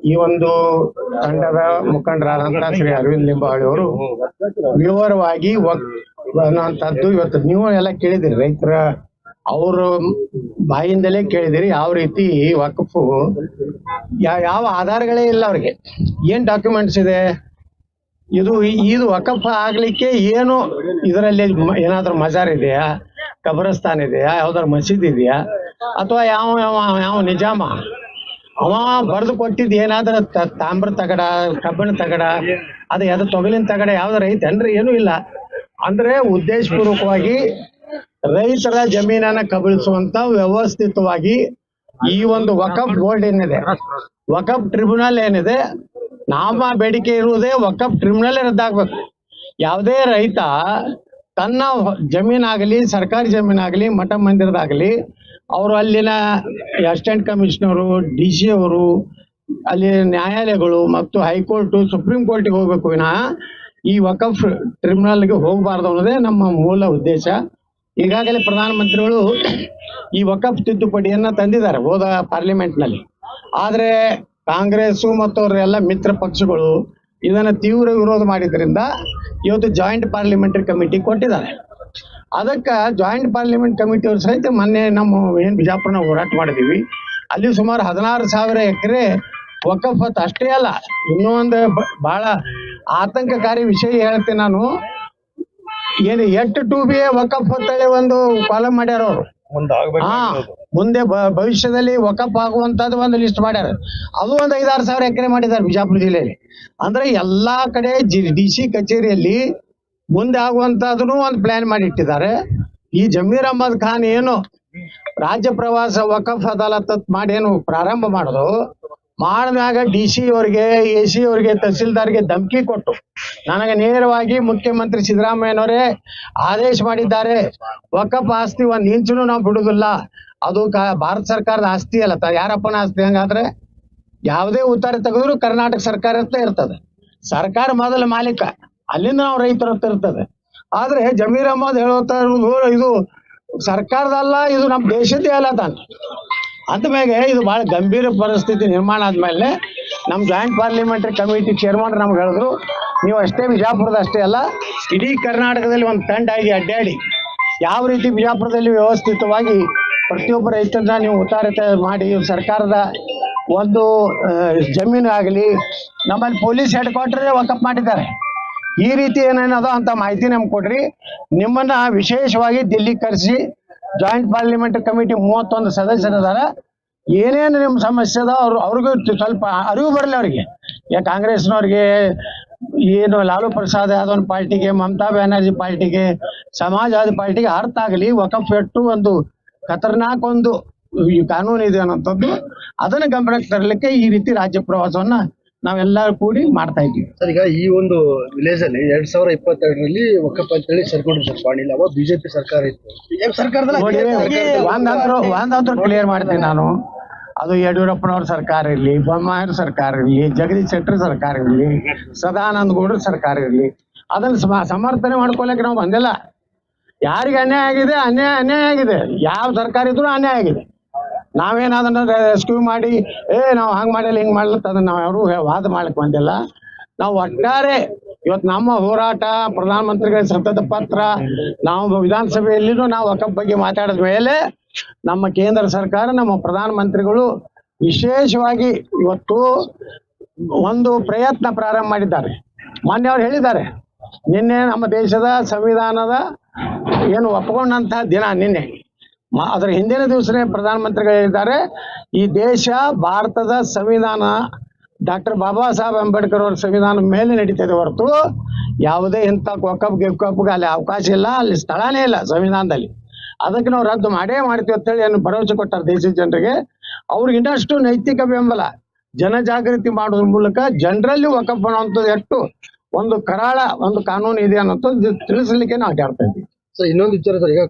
ಈ ಒಂದು ತಂಡದ ಮುಖಂಡರಾದಂತಹ ಶ್ರೀ ಅರವಿಂದ್ ಲಿಂಬಾವಳಿ ಅವರು ವಿವರವಾಗಿ ಅನ್ನುವಂಥದ್ದು ಇವತ್ತು ನೀವು ಎಲ್ಲ ಕೇಳಿದಿರಿ, ರೈತರ ಅವ್ರ ಬಾಯಿಂದಲೇ ಕೇಳಿದಿರಿ. ಯಾವ ರೀತಿ ವಕ್ಫ್ ಯಾವ ಆಧಾರಗಳೇ ಇಲ್ಲ ಅವ್ರಿಗೆ, ಏನ್ ಡಾಕ್ಯುಮೆಂಟ್ಸ್ ಇದೆ, ಇದು ವಕಫ್ ಆಗ್ಲಿಕ್ಕೆ ಏನು ಇದರಲ್ಲಿ ಏನಾದ್ರೂ ಮಜಾರ್ ಇದೆಯಾ, ಕಬ್ರಸ್ತಾನ್ ಇದೆಯಾ, ಯಾವ್ದಾದ್ರು ಮಸೀದ್ ಇದೆಯಾ, ಅಥವಾ ಯಾವ ನಿಜಾಮ ಅವ ಬರೆದು ಕೊಟ್ಟಿದ್ ಏನಾದ್ರ ತಾಮ್ರ ತಗಡ, ಕಬ್ಬಿಣ ತಗಡ, ಅದು ಯಾವ್ದು ತೊಗಲಿನ ತಗಡ ಯಾವ್ದಾರ ಐತೇನ್ರಿ? ಏನೂ ಇಲ್ಲ. ಅಂದ್ರೆ ಉದ್ದೇಶಪೂರ್ವಕವಾಗಿ ರೈತರ ಜಮೀನನ್ನ ಕಬಳಿಸುವಂತ ವ್ಯವಸ್ಥಿತವಾಗಿ ಈ ಒಂದು ವಕಫ್ ಬೋರ್ಡ್ ಏನಿದೆ, ವಕಫ್ ಟ್ರಿಬ್ಯುನಲ್ ಏನಿದೆ, ನಮ್ಮ ಬೇಡಿಕೆ ಇರುವುದೇ ವಕಫ್ ಟ್ರಿಬ್ಯುನಲ್ ರದ್ದಾಗಬೇಕು. ಯಾವುದೇ ರೈತ ತನ್ನ ಜಮೀನಾಗಲಿ, ಸರ್ಕಾರಿ ಜಮೀನಾಗಲಿ, ಮಠ ಮಂದಿರದಾಗಲಿ, ಅವರು ಅಲ್ಲಿನ ಅಸಿಸ್ಟೆಂಟ್ ಕಮಿಷನರು, DC ಅವರು, ಅಲ್ಲಿ ನ್ಯಾಯಾಲಯಗಳು ಮತ್ತು ಹೈಕೋರ್ಟ್, ಸುಪ್ರೀಂ ಕೋರ್ಟ್ಗೆ ಹೋಗ್ಬೇಕು ವಿನಃ ಈ ವಕಫ್ ಟ್ರಿಬ್ಯುನಲ್ಗೆ ಹೋಗಬಾರ್ದು ಅನ್ನೋದೇ ನಮ್ಮ ಮೂಲ ಉದ್ದೇಶ. ಈಗಾಗಲೇ ಪ್ರಧಾನಮಂತ್ರಿಗಳು ಈ ವಕಫ್ ತಿದ್ದುಪಡಿಯನ್ನ ತಂದಿದ್ದಾರೆ ಹೋದ ಪಾರ್ಲಿಮೆಂಟ್ನಲ್ಲಿ. ಆದ್ರೆ ಕಾಂಗ್ರೆಸ್ ಮತ್ತು ಅವರೆಲ್ಲ ಮಿತ್ರ ಪಕ್ಷಗಳು ಇದನ್ನ ತೀವ್ರ ವಿರೋಧ ಮಾಡಿದ್ರಿಂದ ಇವತ್ತು ಜಾಯಿಂಟ್ ಪಾರ್ಲಿಮೆಂಟರಿ ಕಮಿಟಿ ಕೊಟ್ಟಿದ್ದಾರೆ. ಅದಕ್ಕೆ ಜಾಯಿಂಟ್ ಪಾರ್ಲಿಮೆಂಟ್ ಕಮಿಟಿ ಅವ್ರ ಸಹಿತ ಮೊನ್ನೆ ನಮ್ಮ ಬಿಜಾಪುರನ ಹೋರಾಟ ಮಾಡಿದೀವಿ. ಅಲ್ಲಿ ಸುಮಾರು 16,000 ಎಕರೆ ವಕಫ್ ಅಷ್ಟೇ ಅಲ್ಲ, ಇನ್ನೂ ಒಂದು ಬಹಳ ಆತಂಕಕಾರಿ ವಿಷಯ ಹೇಳ್ತೀನಿ ನಾನು. ಏನು 8 2B ವಕಫ್ ಅಂತೇಳಿ ಒಂದು ಕಾಲಂ ಮಾಡ್ಯಾರ ಅವರು. ಮುಂದೆ ಭವಿಷ್ಯದಲ್ಲಿ ವಕಫ್ ಆಗುವಂತದ್ದು ಒಂದು ಲಿಸ್ಟ್ ಮಾಡ್ಯಾರ. ಅದು ಒಂದು 5-6 ಸಾವಿರ ಎಕರೆ ಮಾಡಿದ್ದಾರೆ ಬಿಜಾಪುರ ಜಿಲ್ಲೆಯಲ್ಲಿ. ಅಂದ್ರೆ ಎಲ್ಲಾ ಕಡೆ DC ಕಚೇರಿಯಲ್ಲಿ ಮುಂದೆ ಆಗುವಂತದನ್ನು ಒಂದು ಪ್ಲಾನ್ ಮಾಡಿ ಇಟ್ಟಿದ್ದಾರೆ. ಈ ಜಮೀರ್ ಅಹಮದ್ ಖಾನ್ ಏನು ರಾಜ್ಯ ಪ್ರವಾಸ ವಕಫ್ ಅದಾಲತ್ ಮಾಡಿ ಏನು ಪ್ರಾರಂಭ ಮಾಡಿದಾಗ DC ಅವರಿಗೆ, AC ಅವರಿಗೆ, ತಹಸೀಲ್ದಾರ್ಗೆ ಧಮಕಿ ಕೊಟ್ಟು ನನಗೆ ನೇರವಾಗಿ ಮುಖ್ಯಮಂತ್ರಿ ಸಿದ್ದರಾಮಯ್ಯನವರೇ ಆದೇಶ ಮಾಡಿದ್ದಾರೆ, ವಕಫ್ ಆಸ್ತಿ ಒಂದ್ ಇಂಚನು ನಾವು ಬಿಡುದಿಲ್ಲ, ಅದು ಭಾರತ ಸರ್ಕಾರದ ಆಸ್ತಿ ಅಲ್ಲ, ಯಾರಪ್ಪನ ಆಸ್ತಿ. ಹಂಗಾದ್ರೆ ಯಾವುದೇ ಉತ್ತರ ತೆಗೆದ್ರು ಕರ್ನಾಟಕ ಸರ್ಕಾರ ಇರ್ತದೆ, ಸರ್ಕಾರ ಮೊದಲ ಮಾಲೀಕ, ಅಲ್ಲಿಂದ ನಾವು ರೈತರ ಹತ್ರ ಇರ್ತದೆ. ಆದ್ರೆ ಜಮೀರ್ ಅಹಮದ್ ಹೇಳುತ್ತಾ ಇರುವುದು ಇದು ಸರ್ಕಾರದಲ್ಲ, ಇದು ನಮ್ಮ ದೇಶದ್ದೇ ಅಲ್ಲ ತಾನೆ. ಅಂದಮೇಲೆ ಇದು ಬಹಳ ಗಂಭೀರ ಪರಿಸ್ಥಿತಿ ನಿರ್ಮಾಣ ಆದ್ಮೇಲೆ ನಮ್ಮ ಜಾಯಿಂಟ್ ಪಾರ್ಲಿಮೆಂಟರಿ ಕಮಿಟಿ ಚೇರ್ಮನ್ ನಮ್ಗೆ ಹೇಳಿದ್ರು, ನೀವು ಅಷ್ಟೇ ಬಿಜಾಪುರದ ಅಷ್ಟೇ ಅಲ್ಲ, ಇಡೀ ಕರ್ನಾಟಕದಲ್ಲಿ ಒಂದು ತಂಡ ಆಗಿ ಅಡ್ಡಾಡಿ ಯಾವ ರೀತಿ ಬಿಜಾಪುರದಲ್ಲಿ ವ್ಯವಸ್ಥಿತವಾಗಿ ಪ್ರತಿಯೊಬ್ಬ ರೈತರನ್ನ ನೀವು ಉತ್ತಾರಿತ ಮಾಡಿ ಸರ್ಕಾರದ ಒಂದು ಜಮೀನು ಆಗಲಿ, ನಮ್ಮಲ್ಲಿ ಪೊಲೀಸ್ ಹೆಡ್ ಕ್ವಾರ್ಟರ್ ವಕಫ್ ಮಾಡಿದ್ದಾರೆ. ಈ ರೀತಿ ಏನೇನದೋ ಅಂತ ಮಾಹಿತಿ ನಮ್ಗೆ ಕೊಡ್ರಿ. ನಿಮ್ಮನ್ನ ವಿಶೇಷವಾಗಿ ದಿಲ್ಲಿ ಕರೆಸಿ ಜಾಯಿಂಟ್ ಪಾರ್ಲಿಮೆಂಟರಿ ಕಮಿಟಿ 31 ಸದಸ್ಯರಿದ್ದಾರೆ. ಏನೇನು ನಿಮ್ಮ ಸಮಸ್ಯೆ ಅದ ಅವ್ರಿಗೂ ಸ್ವಲ್ಪ ಅರಿವು ಬರಲಿ ಅವರಿಗೆ. ಕಾಂಗ್ರೆಸ್ನವ್ರಿಗೆ ಏನು ಲಾಲು ಪ್ರಸಾದ್ ಯಾದವ್ ಪಾರ್ಟಿಗೆ, ಮಮತಾ ಬ್ಯಾನರ್ಜಿ ಪಾರ್ಟಿಗೆ, ಸಮಾಜವಾದಿ ಪಾರ್ಟಿಗೆ ಅರ್ಥ ಆಗಲಿ ವಕಫ್ ಎಟ್ಟು ಒಂದು ಖತರ್ನಾಕ್ ಒಂದು ಕಾನೂನು ಇದೆ ಅನ್ನೋಂಥದ್ದು. ಅದನ್ನ ಗಮನಕ್ಕೆ ತರಲಿಕ್ಕೆ ಈ ರೀತಿ ರಾಜ್ಯ ಪ್ರವಾಸವನ್ನ ನಾವೆಲ್ಲರೂ ಕೂಡಿ ಮಾಡ್ತಾ ಇದ್ದೀವಿ. ಸರ್, ಈಗ ಈ ಒಂದು ವಿಲೇಜ್ ಅಲ್ಲಿ 2022ರಲ್ಲಿ ವಕಫ್ ಅಂತೇಳಿ ಸರ್ಕೊಂಡು ಸರ್ ಪಾಣಿಲ್ಲ, ಅವಾಗ ಬಿಜೆಪಿ ಸರ್ಕಾರ ಇತ್ತು. ಒಂದಂತರೂ ಕ್ಲಿಯರ್ ಮಾಡ್ತೀನಿ ನಾನು. ಅದು ಯಡಿಯೂರಪ್ಪನವ್ರ ಸರ್ಕಾರ ಇರಲಿ, ಬೊಮ್ಮಾಯಿಯವ್ರ ಸರ್ಕಾರ ಇರಲಿ, ಜಗದೀಶ್ ಶೆಟ್ಟರ್ ಸರ್ಕಾರ ಇರಲಿ, ಸದಾನಂದ ಗೌಡ್ರ ಸರ್ಕಾರ ಇರಲಿ, ಅದನ್ನ ಸಮರ್ಥನೆ ಮಾಡ್ಕೊಳಕ್ಕೆ ನಾವು ಬಂದಿಲ್ಲ. ಯಾರಿಗೆ ಅನ್ಯಾಯ ಆಗಿದೆ, ಅನ್ಯಾಯ ಆಗಿದೆ. ಯಾವ ಸರ್ಕಾರ ಇದ್ರು ಅನ್ಯಾಯ ಆಗಿದೆ. ನಾವೇನ ಅದನ್ನ ರೆಸ್ಕ್ಯೂ ಮಾಡಿ ನಾವು ಹಂಗ್ ಮಾಡಿಲ್ಲ ಹಿಂಗ್ ಮಾಡ್ಲತ್ತ ಅದನ್ನ ನಾವು ಯಾರು ವಾದ ಮಾಡ್ಲಿಕ್ಕೆ ಬಂದಿಲ್ಲ. ನಾವು ಒಟ್ಟಾರೆ ಇವತ್ತು ನಮ್ಮ ಹೋರಾಟ, ಪ್ರಧಾನಮಂತ್ರಿಗಳ ಸತತ ಪತ್ರ, ನಾವು ವಿಧಾನಸಭೆಯಲ್ಲಿನೂ ನಾವು ವಕಫ್ ಬಗ್ಗೆ ಮಾತಾಡಿದ ಮೇಲೆ ನಮ್ಮ ಕೇಂದ್ರ ಸರ್ಕಾರ, ನಮ್ಮ ಪ್ರಧಾನಮಂತ್ರಿಗಳು ವಿಶೇಷವಾಗಿ ಇವತ್ತು ಒಂದು ಪ್ರಯತ್ನ ಪ್ರಾರಂಭ ಮಾಡಿದ್ದಾರೆ. ಮೊನ್ನೆ ಅವ್ರು ಹೇಳಿದ್ದಾರೆ, ನಿನ್ನೆ ನಮ್ಮ ದೇಶದ ಸಂವಿಧಾನದ ಏನು ಒಪ್ಪಿಕೊಂಡಂತ ದಿನ ನಿನ್ನೆ, ಅದರ ಹಿಂದಿನ ದಿವಸನೇ ಪ್ರಧಾನಮಂತ್ರಿಗಳು ಹೇಳಿದ್ದಾರೆ, ಈ ದೇಶ ಭಾರತದ ಸಂವಿಧಾನ ಡಾಕ್ಟರ್ ಬಾಬಾ ಸಾಹೇಬ್ ಅಂಬೇಡ್ಕರ್ ಅವರ ಸಂವಿಧಾನ ಮೇಲೆ ನಡೀತದೆ ಹೊರತು ಯಾವುದೇ ಇಂಥ ವಕಫ್ಗೆ ಅಲ್ಲಿ ಅವಕಾಶ ಇಲ್ಲ, ಅಲ್ಲಿ ಸ್ಥಳನೇ ಇಲ್ಲ ಸಂವಿಧಾನದಲ್ಲಿ. ಅದಕ್ಕೆ ನಾವು ರದ್ದು ಮಾಡೇ ಮಾಡ್ತೀವಿ ಅಂತೇಳಿ ಏನು ಭರವಸೆ ಕೊಟ್ಟಾರೆ ದೇಶದ ಜನರಿಗೆ. ಅವ್ರಿಗೆ ಇನ್ನಷ್ಟು ನೈತಿಕ ಬೆಂಬಲ, ಜನಜಾಗೃತಿ ಮಾಡೋದ್ರ ಮೂಲಕ ಜನರಲ್ಲಿ ವಕಫ್ ಅನ್ನುವಂಥದ್ದು ಎಷ್ಟು ಒಂದು ಕರಾಳ ಒಂದು ಕಾನೂನು ಇದೆ ಅನ್ನೋದು ತಿಳಿಸಲಿಕ್ಕೆ ನಾವು ಅಡ್ಡಾಡ್ತಾ ಇದ್ದೀವಿ. ಇನ್ನೊಂದು ವಿಚಾರ ಸರ್, ಈಗ